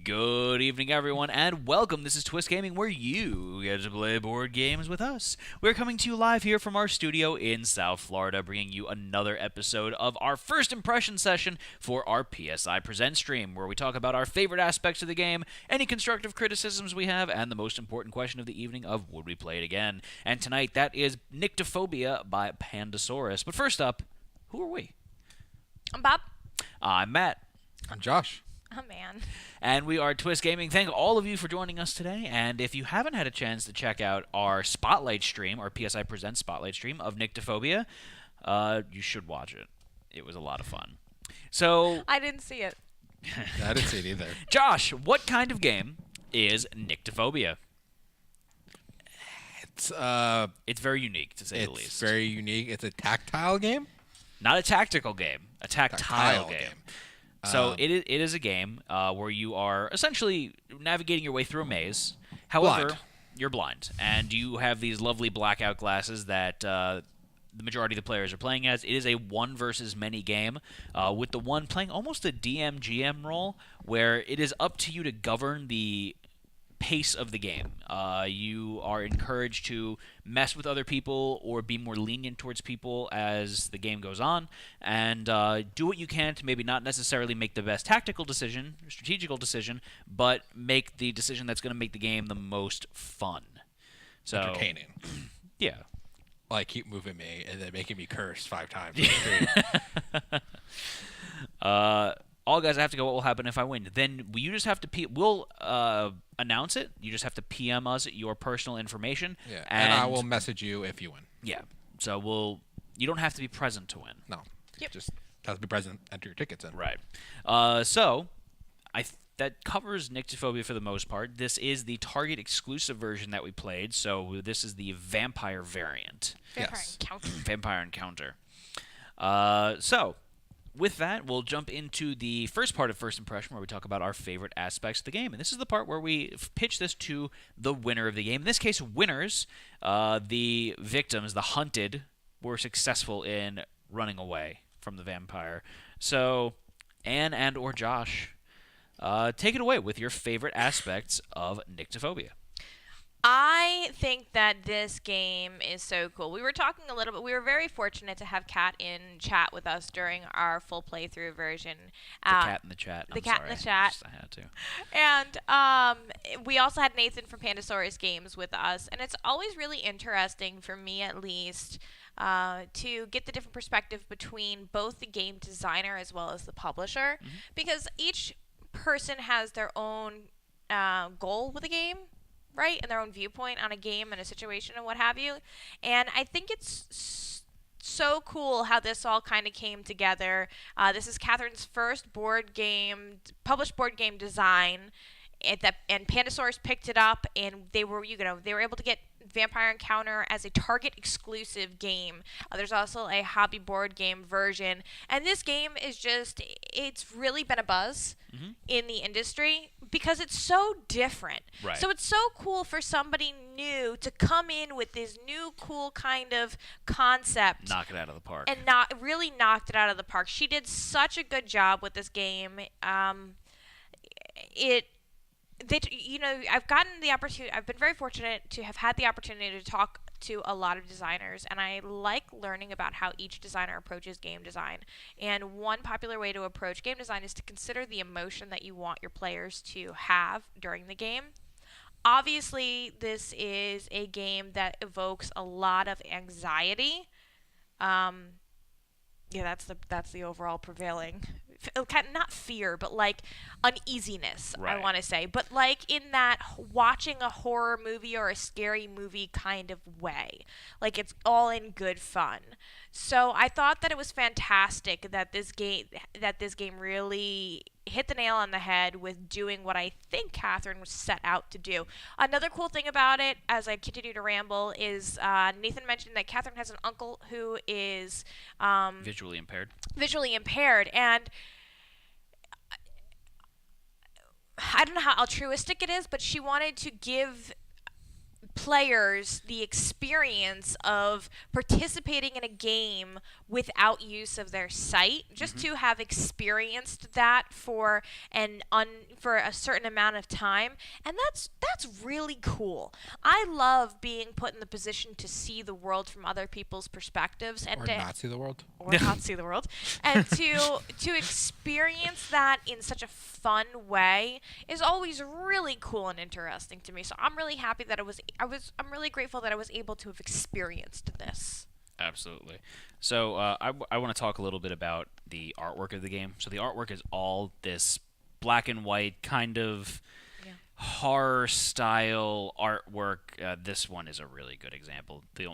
Good evening, everyone, and welcome. This is Twist Gaming, where you get to play board games with us. We're coming to you live here from our studio in South Florida, bringing you another episode of our first impression session for our PSI Presents stream, where we talk about our favorite aspects of the game, any constructive criticisms we have, and the most important question of the evening of would we play it again. And tonight, that is Nyctophobia by Pandasaurus. But first up, who are we? I'm Bob. I'm Matt. I'm Josh. Oh, man. And we are Twist Gaming. Thank all of you for joining us today. And if you haven't had a chance to check out our Spotlight stream, our PSI Presents Spotlight stream of Nyctophobia, you should watch it. It was a lot of fun. So, I didn't see it. I didn't see it either. Josh, what kind of game is Nyctophobia? It's very unique, to say the least. It's very unique. It's a tactile game? Not a tactical game. A tactile game. So it is a game where you are essentially navigating your way through a maze. However, you're blind, and you have these lovely blackout glasses that the majority of the players are playing as. It is a one versus many game, with the one playing almost a DM-GM role, where it is up to you to govern the pace of the game. You are encouraged to mess with other people or be more lenient towards people as the game goes on, and do what you can to maybe not necessarily make the best tactical decision, or strategical decision, but make the decision that's going to make the game the most fun. So, entertaining. Yeah. Like, keep moving me and then making me curse 5 times. All guys have to go, what will happen if I win? Then you just have to we'll announce it. You just have to PM us your personal information. Yeah, and I will message you if you win. Yeah. So you don't have to be present to win. No. Yep. Just have to be present, enter your tickets in. Right. So that covers Nyctophobia for the most part. This is the Target exclusive version that we played. So this is the vampire variant. Vampire Encounter. So with that, we'll jump into the first part of First Impression, where we talk about our favorite aspects of the game. And this is the part where we pitch this to the winner of the game. In this case, winners, the victims, the hunted, were successful in running away from the vampire. So, Anne and or Josh, take it away with your favorite aspects of Nyctophobia. I think that this game is so cool. We were talking a little bit. We were very fortunate to have Kat in chat with us during our full playthrough version. The cat in the chat. The cat in the chat. I had to. And we also had Nathan from Pandasaurus Games with us. And it's always really interesting, for me at least, to get the different perspective between both the game designer as well as the publisher. Mm-hmm. Because each person has their own goal with the game, right, and their own viewpoint on a game and a situation and what have you. And I think it's so cool how this all kind of came together. This is Catherine's first published board game design, and Pandasaurus picked it up, and they were able to get Vampire Encounter as a Target exclusive game. There's also a hobby board game version, and this game is it's really been a buzz in the industry because it's so different. Right. So it's so cool for somebody new to come in with this new cool kind of concept. Knock it out of the park. And really knocked it out of the park. She did such a good job with this game. I've been very fortunate to have had the opportunity to talk to a lot of designers, and I like learning about how each designer approaches game design. And one popular way to approach game design is to consider the emotion that you want your players to have during the game. Obviously, this is a game that evokes a lot of anxiety. That's the overall prevailing, not fear, but like uneasiness, right. I want to say. But like in that watching a horror movie or a scary movie kind of way. Like it's all in good fun. So I thought that it was fantastic that this game really hit the nail on the head with doing what I think Catherine was set out to do. Another cool thing about it, as I continue to ramble, is Nathan mentioned that Catherine has an uncle who is visually impaired, and I don't know how altruistic it is, but she wanted to give players the experience of participating in a game without use of their sight, just to have experienced that for for a certain amount of time, and that's really cool. I love being put in the position to see the world from other people's perspectives and Or not see the world. or not see the world, and to experience that in such a fun way is always really cool and interesting to me. So I'm really happy that I'm really grateful that I was able to have experienced this. Absolutely. So I want to talk a little bit about the artwork of the game. So the artwork is all this black and white kind of horror style artwork. This one is a really good example. The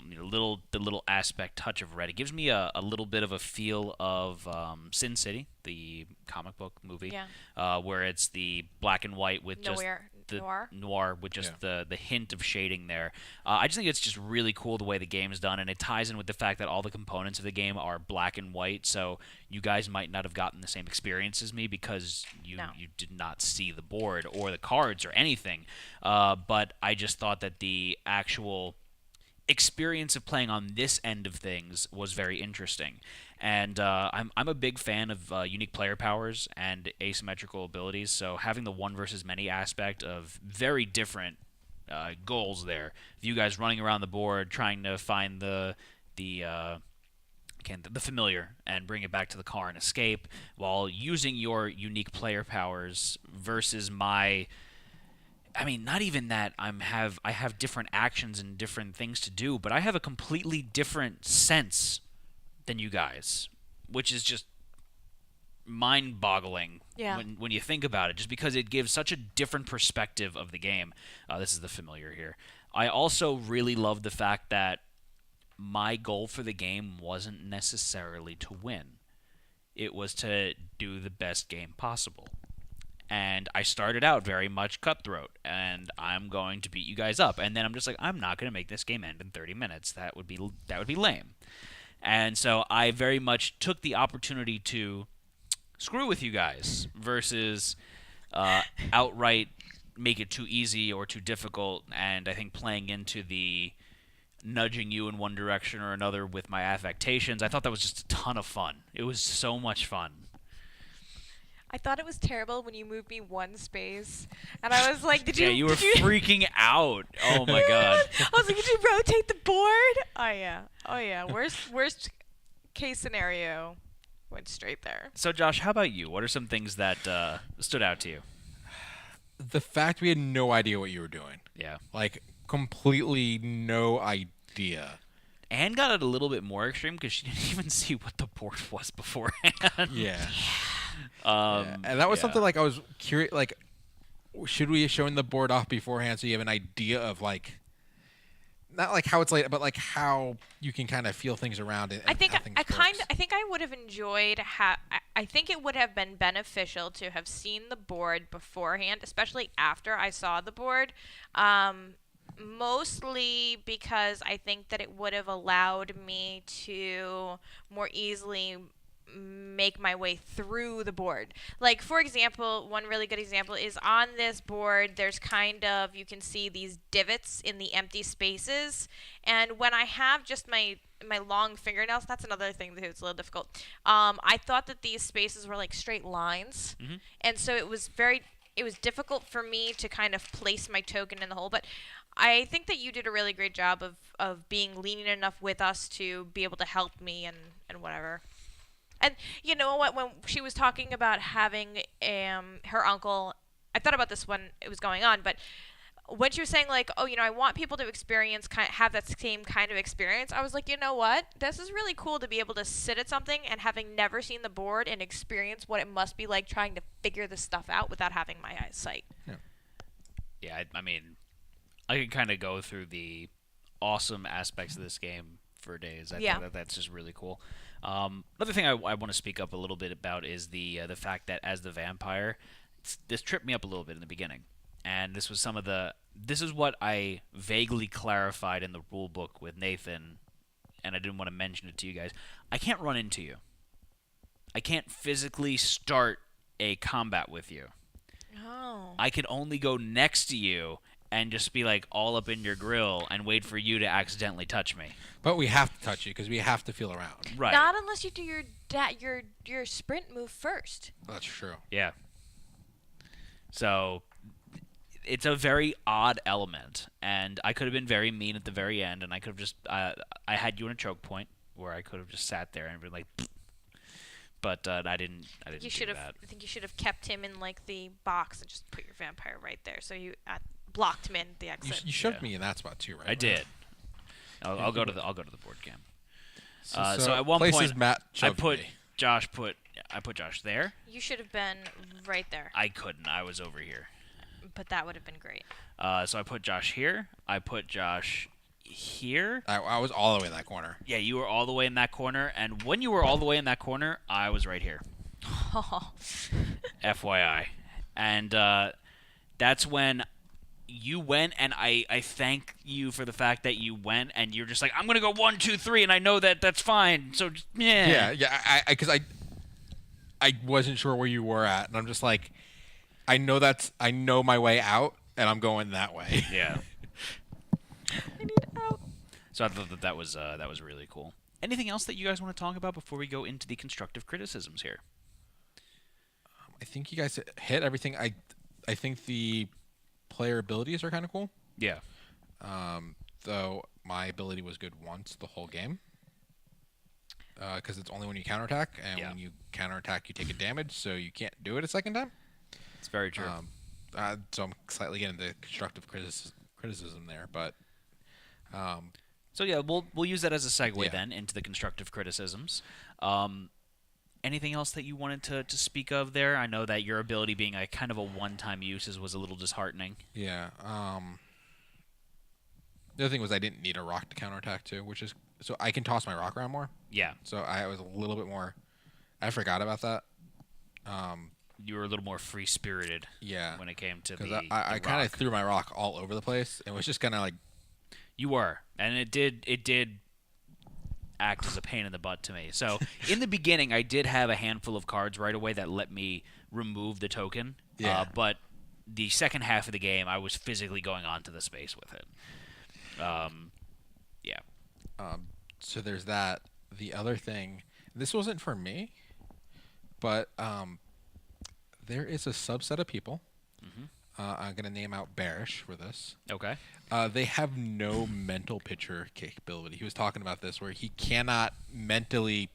little aspect touch of red. It gives me a little bit of a feel of Sin City, the comic book movie, where it's the black and white with just the noir with just the hint of shading there. I just think it's just really cool the way the game is done, and it ties in with the fact that all the components of the game are black and white, so you guys might not have gotten the same experience as me because you did not see the board or the cards or anything. But I just thought that the actual experience of playing on this end of things was very interesting. And I'm a big fan of unique player powers and asymmetrical abilities, so having the one versus many aspect of very different goals there. You guys running around the board trying to find the familiar and bring it back to the car and escape, while using your unique player powers versus my... I mean, not even that I have different actions and different things to do, but I have a completely different sense than you guys, which is just mind-boggling when you think about it, just because it gives such a different perspective of the game. This is the familiar here. I also really love the fact that my goal for the game wasn't necessarily to win. It was to do the best game possible. And I started out very much cutthroat, and I'm going to beat you guys up. And then I'm just like, I'm not going to make this game end in 30 minutes. That would be lame. And so I very much took the opportunity to screw with you guys versus outright make it too easy or too difficult. And I think playing into the nudging you in one direction or another with my affectations, I thought that was just a ton of fun. It was so much fun. I thought it was terrible when you moved me one space, and I was like, you were freaking out. Oh my god. I was like, did you rotate the board? Oh yeah. Worst case scenario, went straight there. So Josh, how about you? What are some things that stood out to you? The fact we had no idea what you were doing. Yeah. Like, completely no idea. Anne got it a little bit more extreme because she didn't even see what the board was beforehand. Yeah. And that was something like I was curious, like, should we have shown the board off beforehand so you have an idea of, like, not like how it's laid, but like how you can kind of feel things around it. I think I would have enjoyed I think it would have been beneficial to have seen the board beforehand, especially after I saw the board. Mostly because I think that it would have allowed me to more easily make my way through the board. Like, for example, one really good example is on this board, there's kind of, you can see these divots in the empty spaces. And when I have just my long fingernails, that's another thing that was a little difficult. I thought that these spaces were like straight lines. Mm-hmm. And so it was difficult for me to kind of place my token in the hole. But I think that you did a really great job of being lenient enough with us to be able to help me and whatever. And you know what? When she was talking about having her uncle, I thought about this when it was going on, but when she was saying, like, oh, I want people to have that same kind of experience, I was like, you know what? This is really cool to be able to sit at something and having never seen the board and experience what it must be like trying to figure this stuff out without having my eyesight. Yeah, I mean, I could kind of go through the awesome aspects of this game for days. I think that's just really cool. Another thing I want to speak up a little bit about is the fact that as the vampire, this tripped me up a little bit in the beginning, and this is what I vaguely clarified in the rule book with Nathan, and I didn't want to mention it to you guys. I can't run into you. I can't physically start a combat with you. Oh. I can only go next to you and just be like all up in your grill and wait for you to accidentally touch me. But we have to touch you because we have to feel around. Right. Not unless you do your sprint move first. That's true. Yeah. So it's a very odd element, and I could have been very mean at the very end, and I could have just I had you in a choke point where I could have just sat there and been like, but I didn't. You should have. I think you should have kept him in like the box and just put your vampire right there, so you blocked him in the exit. You shoved me in that spot too, right? I did. I'll go to the board game. So at one point, Matt I put Josh there. You should have been right there. I couldn't. I was over here. But that would have been great. So I put Josh here. I put Josh here. I was all the way in that corner. Yeah, you were all the way in that corner. And when you were all the way in that corner, I was right here. FYI. And that's when you went, and I thank you for the fact that you went, and you're just like, I'm going to go 1, 2, 3, and I know that's fine. So, just, yeah. Yeah, because I wasn't sure where you were at, and I'm just like, I know my way out, and I'm going that way. Yeah. I need out. So I thought that was really cool. Anything else that you guys want to talk about before we go into the constructive criticisms here? I think you guys hit everything. I think the player abilities are kind of cool. Yeah. Though my ability was good once the whole game. Because it's only when you counterattack, and when you counterattack, you take a damage, so you can't do it a second time. It's very true. So I'm slightly getting the constructive criticism there, but. So yeah, we'll use that as a segue then into the constructive criticisms. Anything else that you wanted to speak of there? I know that your ability being a kind of a one-time use was a little disheartening. Yeah. The other thing was I didn't need a rock to counterattack too, which is so I can toss my rock around more. Yeah. So I was a little bit more. I forgot about that. You were a little more free-spirited. Yeah. When it came to because I kind of threw my rock all over the place. It was just kind of like. You were, and it did act as a pain in the butt to me. So in the beginning, I did have a handful of cards right away that let me remove the token. Yeah. But the second half of the game, I was physically going onto the space with it. Yeah. So there's that. The other thing, this wasn't for me, but there is a subset of people. Mm-hmm. I'm going to name out Bearish for this. Okay. They have no mental picture capability. He was talking about this where he cannot mentally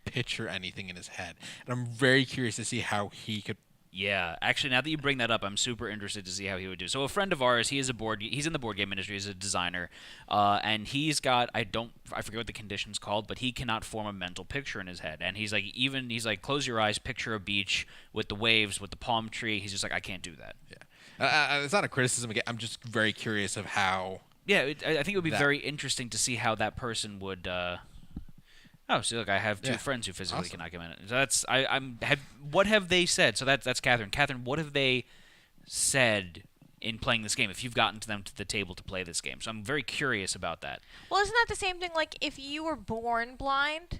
picture anything in his head. And I'm very curious to see how he could. Yeah, actually, now that you bring that up, I'm super interested to see how he would do. So a friend of ours, he's in the board game industry, he's a designer, and he's got, I forget what the condition's called, but he cannot form a mental picture in his head. And he's like, close your eyes, picture a beach with the waves, with the palm tree. He's just like, I can't do that. Yeah. It's not a criticism again. I'm just very curious of how. Yeah, I think it would be very interesting to see how that person would. Oh, so look, I have two friends who physically cannot come in. So that's what have they said? So that's Catherine. Catherine, what have they said in playing this game? If you've gotten to them to the table to play this game, so I'm very curious about that. Well, isn't that the same thing? Like if you were born blind.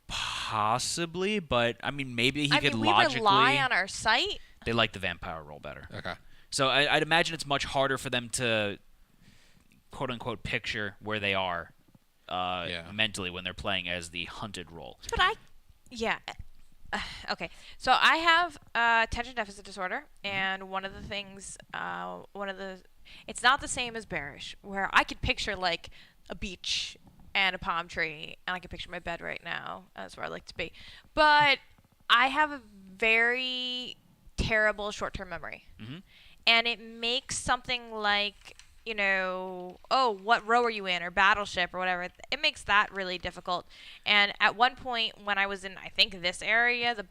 Possibly, but I mean, maybe he could we logically. rely on our sight. They like the vampire role better. Okay. So I'd imagine it's much harder for them to, quote unquote, picture where they are. Mentally when they're playing as the hunted role. But okay. So I have attention deficit disorder, and one of the things, it's not the same as Bearish, where I could picture like a beach and a palm tree, and I can picture my bed right now. That's where I like to be. But I have a very terrible short-term memory, and it makes something like. What row are you in, or battleship, or whatever. It makes that really difficult. And at one point, when I was in, I think this area, the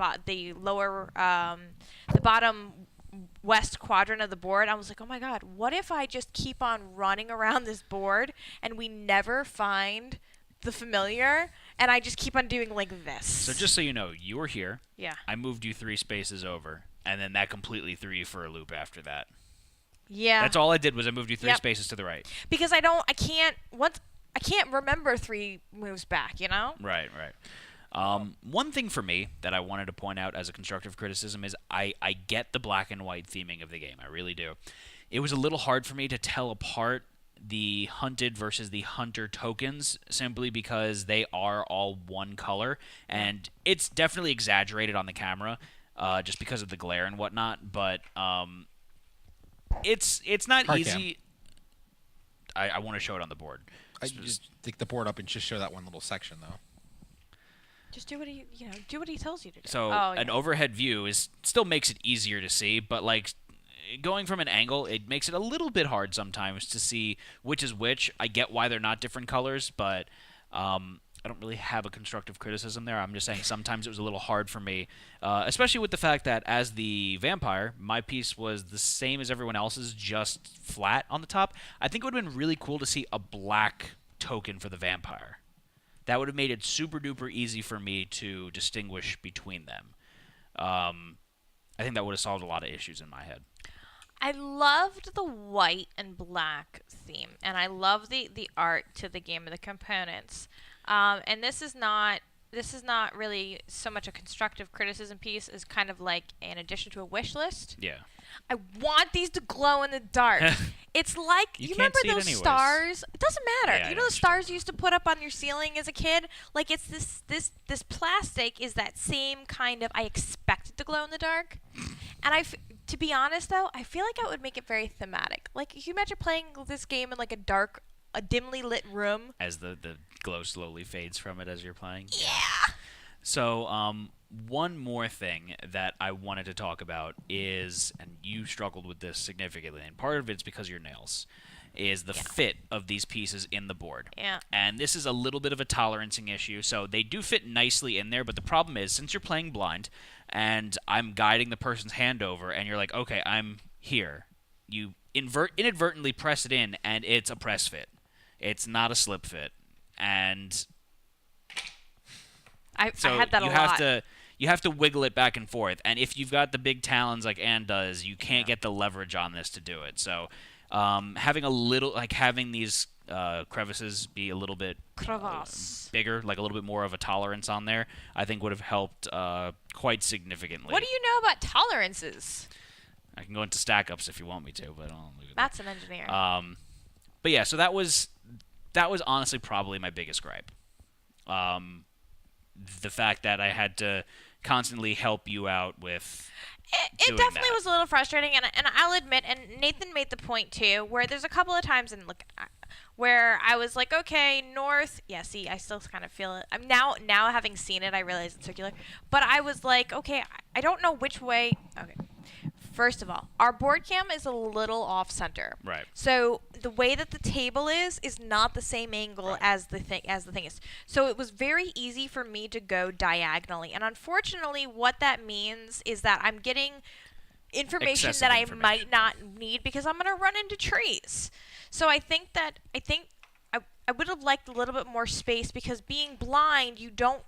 bottom west quadrant of the board, I was like, oh my god, what if I just keep on running around this board and we never find the familiar, and I just keep on doing like this. So just so you know, you were here. Yeah. I moved you 3 spaces over, and then that completely threw you for a loop after that. Yeah. That's all I did was I moved you 3 spaces to the right. Because I can't remember 3 moves back, you know? Right. One thing for me that I wanted to point out as a constructive criticism is I get the black and white theming of the game. I really do. It was a little hard for me to tell apart the hunted versus the hunter tokens simply because they are all one color, and it's definitely exaggerated on the camera just because of the glare and whatnot, but it's not Hard easy. I want to show it on the board. I just take the board up and just show that one little section though. Just do what he tells you to do. So an overhead view still makes it easier to see, but like going from an angle, it makes it a little bit hard sometimes to see which is which. I get why they're not different colors, but I don't really have a constructive criticism there. I'm just saying sometimes it was a little hard for me, especially with the fact that as the vampire, my piece was the same as everyone else's, just flat on the top. I think it would have been really cool to see a black token for the vampire. That would have made it super duper easy for me to distinguish between them. I think that would have solved a lot of issues in my head. I loved the white and black theme, and I love the art to the game and the components. And this is not really so much a constructive criticism piece as kind of like an addition to a wish list. Yeah. I want these to glow in the dark. It's like you remember those stars? It doesn't matter. Yeah, you know the stars you used to put up on your ceiling as a kid? Like it's this plastic is that same kind of I expect it to glow in the dark. And to be honest though, I feel like I would make it very thematic. Like can you imagine playing this game in like a dimly lit room As the glow slowly fades from it as you're playing. Yeah. So, one more thing that I wanted to talk about is, and you struggled with this significantly, and part of it's because of your nails, is the fit of these pieces in the board. Yeah. And this is a little bit of a tolerancing issue. So they do fit nicely in there, but the problem is, since you're playing blind, and I'm guiding the person's hand over, and you're like, okay, I'm here, you inadvertently press it in, and it's a press fit. It's not a slip fit. And I had that a lot. You have to wiggle it back and forth. And if you've got the big talons like Anne does, you can't get the leverage on this to do it. So having these crevices be a little bit bigger, like a little bit more of a tolerance on there, I think would have helped quite significantly. What do you know about tolerances? I can go into stack ups if you want me to, but I'll leave it That's an engineer. But yeah, so that was honestly probably my biggest gripe. The fact that I had to constantly help you out with it definitely was a little frustrating, and I'll admit, and Nathan made the point too, where there's a couple of times where I was like, okay, north. Yeah, see, I still kind of feel it. I'm now having seen it, I realize it's circular. But I was like, okay, I don't know which way. Okay. First of all, our board cam is a little off center. Right. So the way that the table is not the same angle as the thing is. So it was very easy for me to go diagonally. And unfortunately, what that means is that I'm getting information that I might not need because I'm going to run into trees. So I think I would have liked a little bit more space because being blind, you don't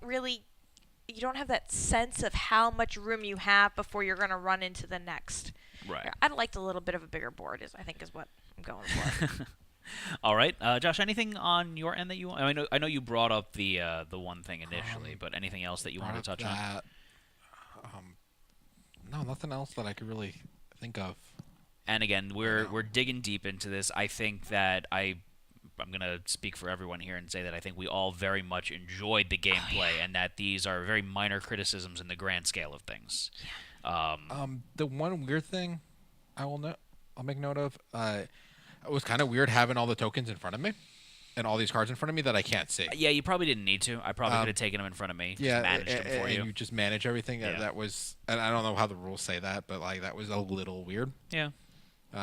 have that sense of how much room you have before you're going to run into the next. Right. I'd liked a little bit of a bigger board, is what I'm going for. All right, Josh. Anything on your end that you want? I know you brought up the one thing initially, but anything else that you wanted to touch on? No, nothing else that I could really think of. And again, we're digging deep into this. I think that I'm going to speak for everyone here and say that I think we all very much enjoyed the gameplay and that these are very minor criticisms in the grand scale of things. Yeah. The one weird thing I'll make note of, it was kind of weird having all the tokens in front of me and all these cards in front of me that I can't see. Yeah, you probably didn't need to. I probably could have taken them in front of me. Just managed them for you. And you just manage everything. Yeah. That was, and I don't know how the rules say that, but like that was a little weird. Yeah.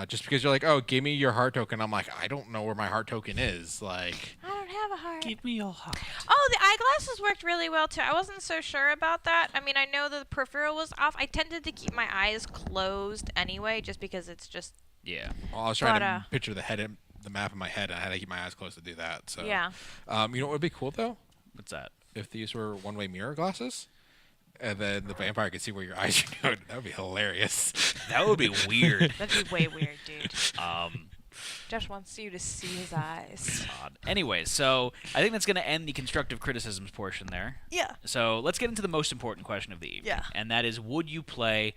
Just because you're like, oh, give me your heart token. I'm like, I don't know where my heart token is. Like, I don't have a heart. Give me your heart. Oh, the eyeglasses worked really well too. I wasn't so sure about that. I mean, I know the peripheral was off. I tended to keep my eyes closed anyway, just because it's just. Yeah. Well, I was trying to picture the map in my head. And I had to keep my eyes closed to do that. So. Yeah. You know what would be cool though? What's that? If these were one-way mirror glasses. And then the vampire could see where your eyes are doing. That would be hilarious. That would be weird. That'd be way weird, dude. Josh wants you to see his eyes. God. Anyway, so I think that's going to end the constructive criticisms portion there. Yeah. So let's get into the most important question of the evening. Yeah. And that is, would you play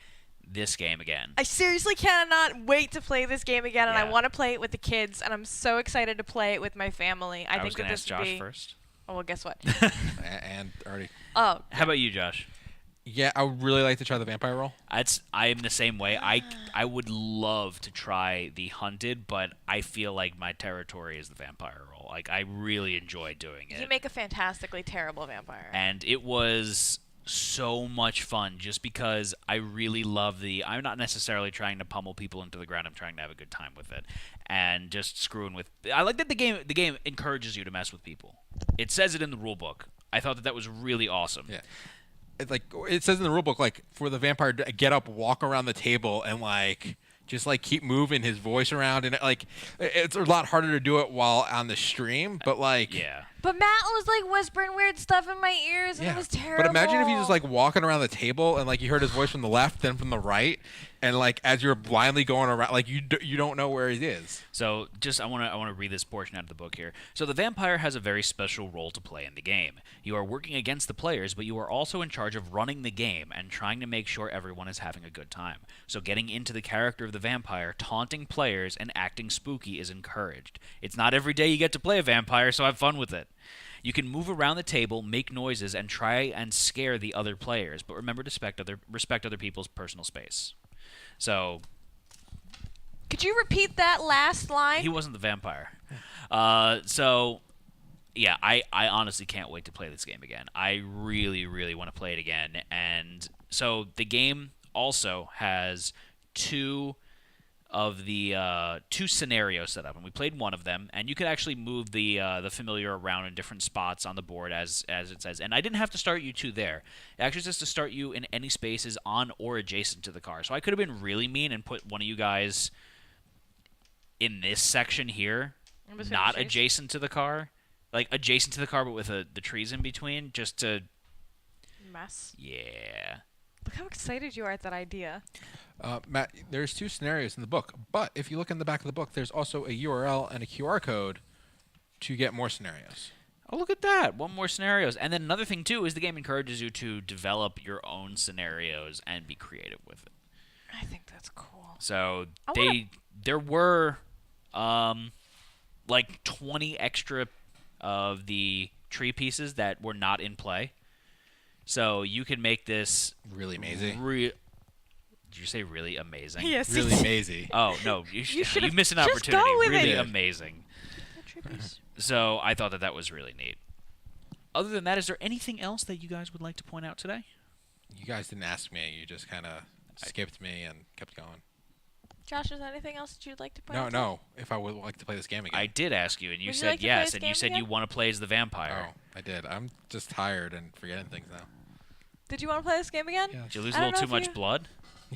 this game again? I seriously cannot wait to play this game again, and I Yeah. want to play it with the kids, and I'm so excited to play it with my family. I was think going that to ask this would Josh be. first. Oh, well, guess what? And already. Oh. How about you, Josh? Yeah, I would really like to try the vampire roll. I am the same way. I would love to try the hunted, but I feel like my territory is the vampire role. Like, I really enjoy doing it. You make a fantastically terrible vampire. And it was so much fun just because I really love I'm not necessarily trying to pummel people into the ground. I'm trying to have a good time with it and just screwing with. I like that the game encourages you to mess with people. It says it in the rule book. I thought that was really awesome. Yeah. It says in the rulebook, like, for the vampire to get up, walk around the table, and like just like keep moving his voice around, and like it's a lot harder to do it while on the stream, but like Yeah. But Matt was like whispering weird stuff in my ears, and it was terrible. But imagine if he's just like walking around the table, and like you heard his voice from the left, then from the right, and like as you're blindly going around, like you don't know where he is. So I want to read this portion out of the book here. So the vampire has a very special role to play in the game. You are working against the players, but you are also in charge of running the game and trying to make sure everyone is having a good time. So getting into the character of the vampire, taunting players, and acting spooky is encouraged. It's not every day you get to play a vampire, so have fun with it. You can move around the table, make noises, and try and scare the other players, but remember to respect other people's personal space. So, Could you repeat that last line? he wasn't the vampire. Yeah, I honestly can't wait to play this game again. I really, really want to play it again. And so the game also has two scenarios set up, and we played one of them, and you could actually move the familiar around in different spots on the board as it says. And I didn't have to start you two there. It actually says to start you in any spaces on or adjacent to the car. So I could have been really mean and put one of you guys in this section here, not adjacent to the car, like adjacent to the car but with the trees in between, just to mess. Yeah. Look how excited you are at that idea. Matt, there's two scenarios in the book, but if you look in the back of the book, there's also a URL and a QR code to get more scenarios. Oh, look at that. One more scenarios. And then another thing, too, is the game encourages you to develop your own scenarios and be creative with it. I think that's cool. So there were like 20 extra of the tree pieces that were not in play. So you can make this really amazing. Did you say really amazing? Yes. Really amazing. Oh, no. You missed an just opportunity. go with Really it. amazing. So I thought that was really neat. Other than that, is there anything else that you guys would like to point out today? You guys didn't ask me. You just kind of skipped me and kept going. Josh, is there anything else that you'd like to point out? No. If I would like to play this game again. I did ask you, and you Would you said like to play yes, this and you game said you again? want to play as the vampire. Oh, I did. I'm just tired and forgetting things now. Did you want to play this game again? Yeah. Did you lose I a don't little too know if much you- blood?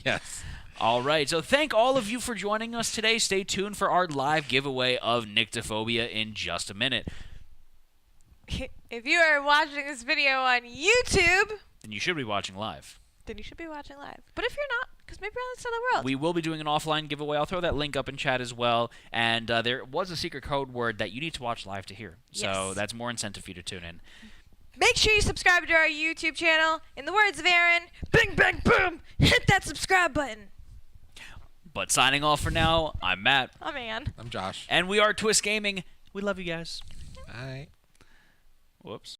Yes. All right, so thank all of you for joining us today. Stay tuned for our live giveaway of Nyctophobia in just a minute. If you are watching this video on YouTube, Then you should be watching live. then you should be watching live. But if you're not, because maybe you're on the other side of the world. We will be doing an offline giveaway. I'll throw that link up in chat as well. And there was a secret code word that you need to watch live to hear. So Yes. that's more incentive for you to tune in. Make sure you subscribe to our YouTube channel. In the words of Aaron, bing, bang, boom, hit that subscribe button. But signing off for now, I'm Matt. Oh, man. I'm Josh. And we are Twist Gaming. We love you guys. Bye. Whoops.